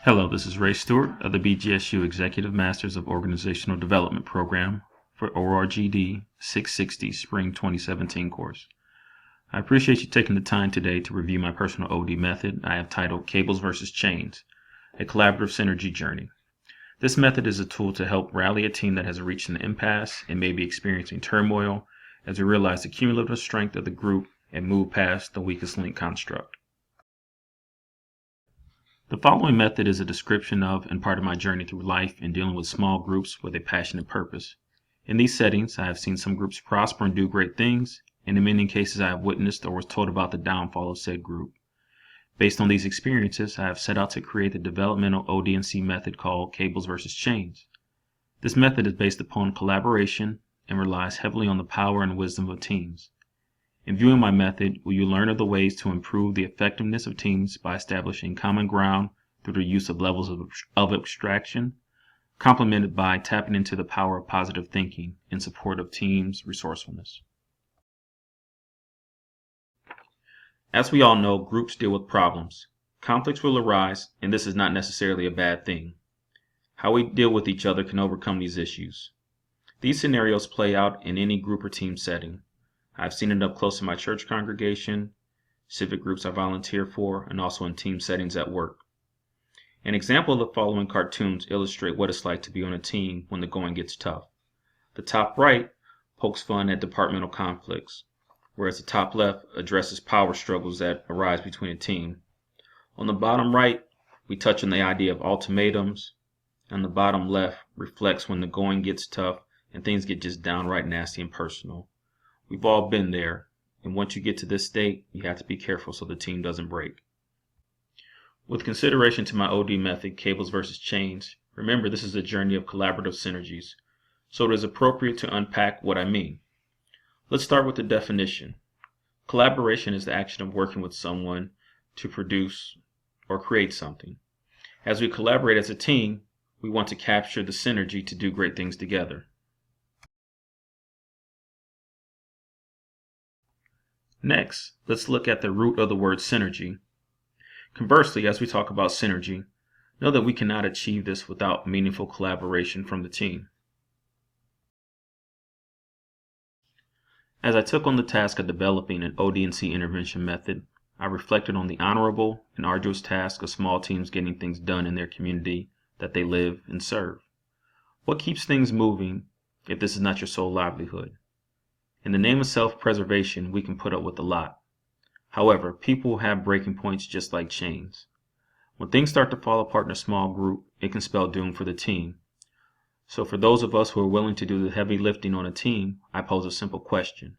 Hello, this is Ray Stewart of the BGSU Executive Masters of Organizational Development Program for ORGD 660 Spring 2017 course. I appreciate you taking the time today to review my personal OD method I have titled Cables versus Chains, a Collaborative Synergy Journey. This method is a tool to help rally a team that has reached an impasse and may be experiencing turmoil as we realize the cumulative strength of the group and move past the weakest link construct. The following method is a description of and part of my journey through life in dealing with small groups with a passionate purpose. In these settings, I have seen some groups prosper and do great things, and in many cases I have witnessed or was told about the downfall of said group. Based on these experiences, I have set out to create the developmental OD&C method called Cables versus Chains. This method is based upon collaboration and relies heavily on the power and wisdom of teams. In viewing my method, will you learn of the ways to improve the effectiveness of teams by establishing common ground through the use of levels of abstraction, complemented by tapping into the power of positive thinking in support of teams' resourcefulness. As we all know, groups deal with problems. Conflicts will arise, and this is not necessarily a bad thing. How we deal with each other can overcome these issues. These scenarios play out in any group or team setting. I've seen it up close in my church congregation, civic groups I volunteer for, and also in team settings at work. An example of the following cartoons illustrate what it's like to be on a team when the going gets tough. The top right pokes fun at departmental conflicts, whereas the top left addresses power struggles that arise between a team. On the bottom right, we touch on the idea of ultimatums, and the bottom left reflects when the going gets tough and things get just downright nasty and personal. We've all been there, and once you get to this state, you have to be careful so the team doesn't break. With consideration to my OD method, Cables versus Chains, remember this is a journey of collaborative synergies, so it is appropriate to unpack what I mean. Let's start with the definition. Collaboration is the action of working with someone to produce or create something. As we collaborate as a team, we want to capture the synergy to do great things together. Next, let's look at the root of the word synergy. Conversely, as we talk about synergy, know that we cannot achieve this without meaningful collaboration from the team. As I took on the task of developing an OD&C intervention method, I reflected on the honorable and arduous task of small teams getting things done in their community that they live and serve. What keeps things moving if this is not your sole livelihood? In the name of self-preservation, we can put up with a lot. However, people have breaking points just like chains. When things start to fall apart in a small group, it can spell doom for the team. So for those of us who are willing to do the heavy lifting on a team, I pose a simple question.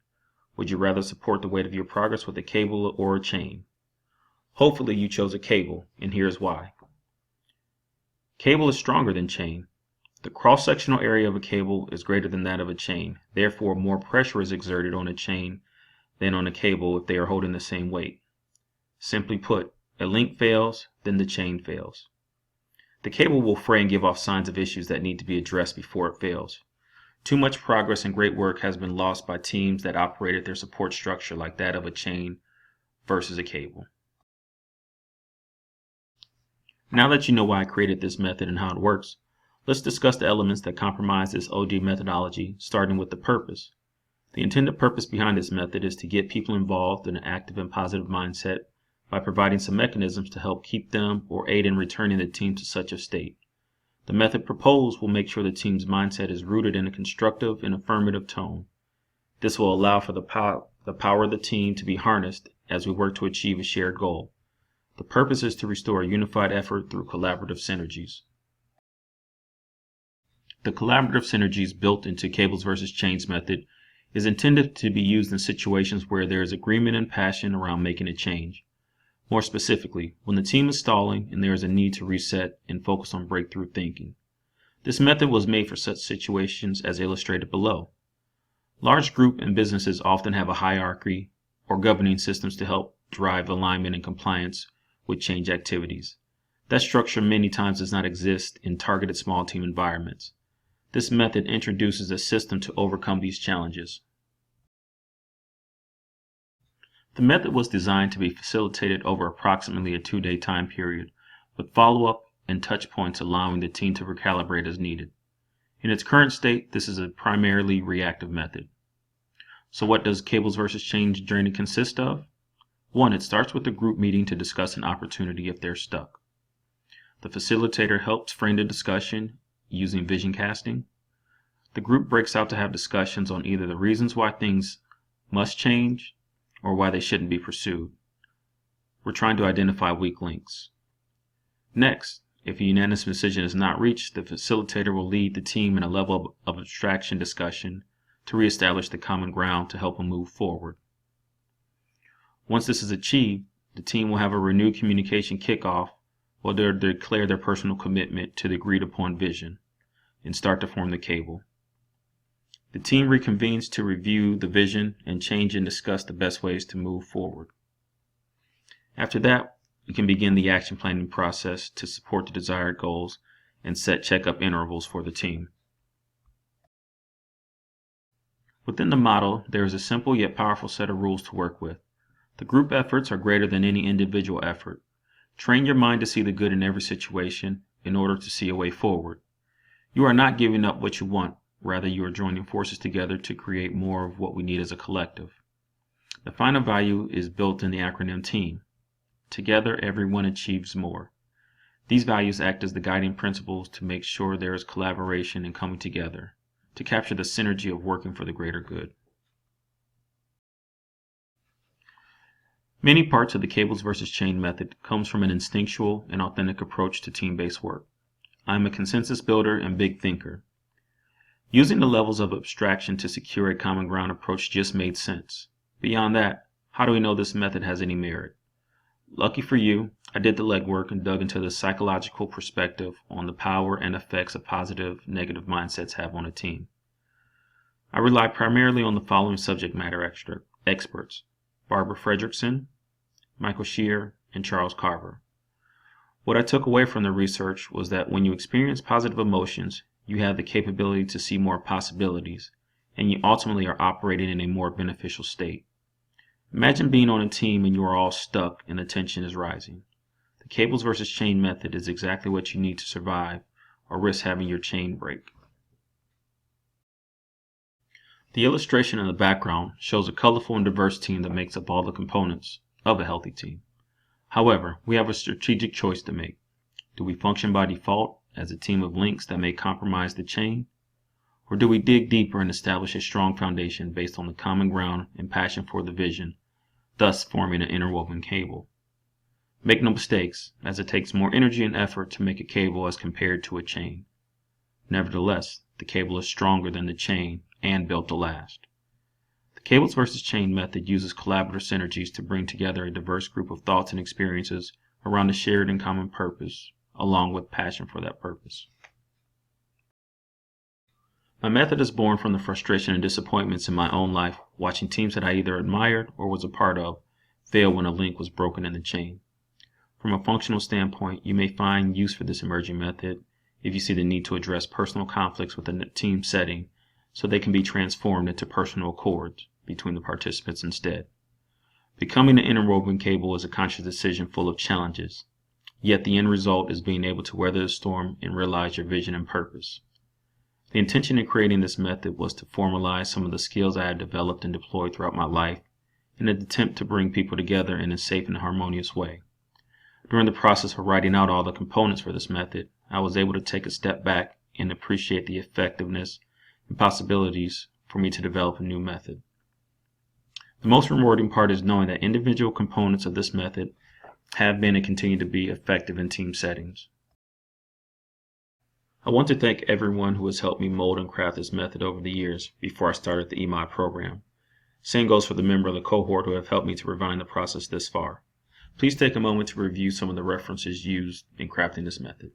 Would you rather support the weight of your progress with a cable or a chain? Hopefully you chose a cable, and here's why. Cable is stronger than chain. The cross-sectional area of a cable is greater than that of a chain. Therefore, more pressure is exerted on a chain than on a cable if they are holding the same weight. Simply put, a link fails, then the chain fails. The cable will fray and give off signs of issues that need to be addressed before it fails. Too much progress and great work has been lost by teams that operated their support structure like that of a chain versus a cable. Now that you know why I created this method and how it works, let's discuss the elements that comprise this OD methodology, starting with the purpose. The intended purpose behind this method is to get people involved in an active and positive mindset by providing some mechanisms to help keep them or aid in returning the team to such a state. The method proposed will make sure the team's mindset is rooted in a constructive and affirmative tone. This will allow for the power of the team to be harnessed as we work to achieve a shared goal. The purpose is to restore a unified effort through collaborative synergies. The collaborative synergies built into Cables versus Chains method is intended to be used in situations where there is agreement and passion around making a change. More specifically, when the team is stalling and there is a need to reset and focus on breakthrough thinking. This method was made for such situations as illustrated below. Large groups and businesses often have a hierarchy or governing systems to help drive alignment and compliance with change activities. That structure many times does not exist in targeted small team environments. This method introduces a system to overcome these challenges. The method was designed to be facilitated over approximately a 2-day time period, with follow-up and touch points, allowing the team to recalibrate as needed. In its current state, this is a primarily reactive method. So what does cables versus chains journey consist of? 1. It starts with a group meeting to discuss an opportunity if they're stuck. The facilitator helps frame the discussion using vision casting. The group breaks out to have discussions on either the reasons why things must change or why they shouldn't be pursued. We're trying to identify weak links. Next, if a unanimous decision is not reached, the facilitator will lead the team in a level of abstraction discussion to reestablish the common ground to help them move forward. Once this is achieved, the team will have a renewed communication kickoff where they'll declare their personal commitment to the agreed upon vision and start to form the cable. The team reconvenes to review the vision and change and discuss the best ways to move forward. After that, we can begin the action planning process to support the desired goals and set checkup intervals for the team. Within the model, there is a simple yet powerful set of rules to work with. The group efforts are greater than any individual effort. Train your mind to see the good in every situation in order to see a way forward. You are not giving up what you want, rather you are joining forces together to create more of what we need as a collective. The final value is built in the acronym TEAM. Together, everyone achieves more. These values act as the guiding principles to make sure there is collaboration and coming together, to capture the synergy of working for the greater good. Many parts of the cables versus chain method comes from an instinctual and authentic approach to team-based work. I am a consensus builder and big thinker. Using the levels of abstraction to secure a common ground approach just made sense. Beyond that, how do we know this method has any merit? Lucky for you, I did the legwork and dug into the psychological perspective on the power and effects of positive, negative mindsets have on a team. I rely primarily on the following subject matter experts: Barbara Fredrickson, Michael Shear, and Charles Carver. What I took away from the research was that when you experience positive emotions, you have the capability to see more possibilities, and you ultimately are operating in a more beneficial state. Imagine being on a team and you are all stuck and the tension is rising. The cables versus chain method is exactly what you need to survive or risk having your chain break. The illustration in the background shows a colorful and diverse team that makes up all the components of a healthy team. However, we have a strategic choice to make. Do we function by default as a team of links that may compromise the chain? Or do we dig deeper and establish a strong foundation based on the common ground and passion for the vision, thus forming an interwoven cable? Make no mistakes, as it takes more energy and effort to make a cable as compared to a chain. Nevertheless, the cable is stronger than the chain and built to last. The cables versus chain method uses collaborative synergies to bring together a diverse group of thoughts and experiences around a shared and common purpose, along with passion for that purpose. My method is born from the frustration and disappointments in my own life, watching teams that I either admired or was a part of fail when a link was broken in the chain. From a functional standpoint, you may find use for this emerging method if you see the need to address personal conflicts within a team setting so they can be transformed into personal accords between the participants instead. Becoming an interwoven cable is a conscious decision full of challenges, yet the end result is being able to weather the storm and realize your vision and purpose. The intention in creating this method was to formalize some of the skills I had developed and deployed throughout my life in an attempt to bring people together in a safe and harmonious way. During the process of writing out all the components for this method, I was able to take a step back and appreciate the effectiveness and possibilities for me to develop a new method. The most rewarding part is knowing that individual components of this method have been and continue to be effective in team settings. I want to thank everyone who has helped me mold and craft this method over the years before I started the EMI program. Same goes for the member of the cohort who have helped me to refine the process this far. Please take a moment to review some of the references used in crafting this method.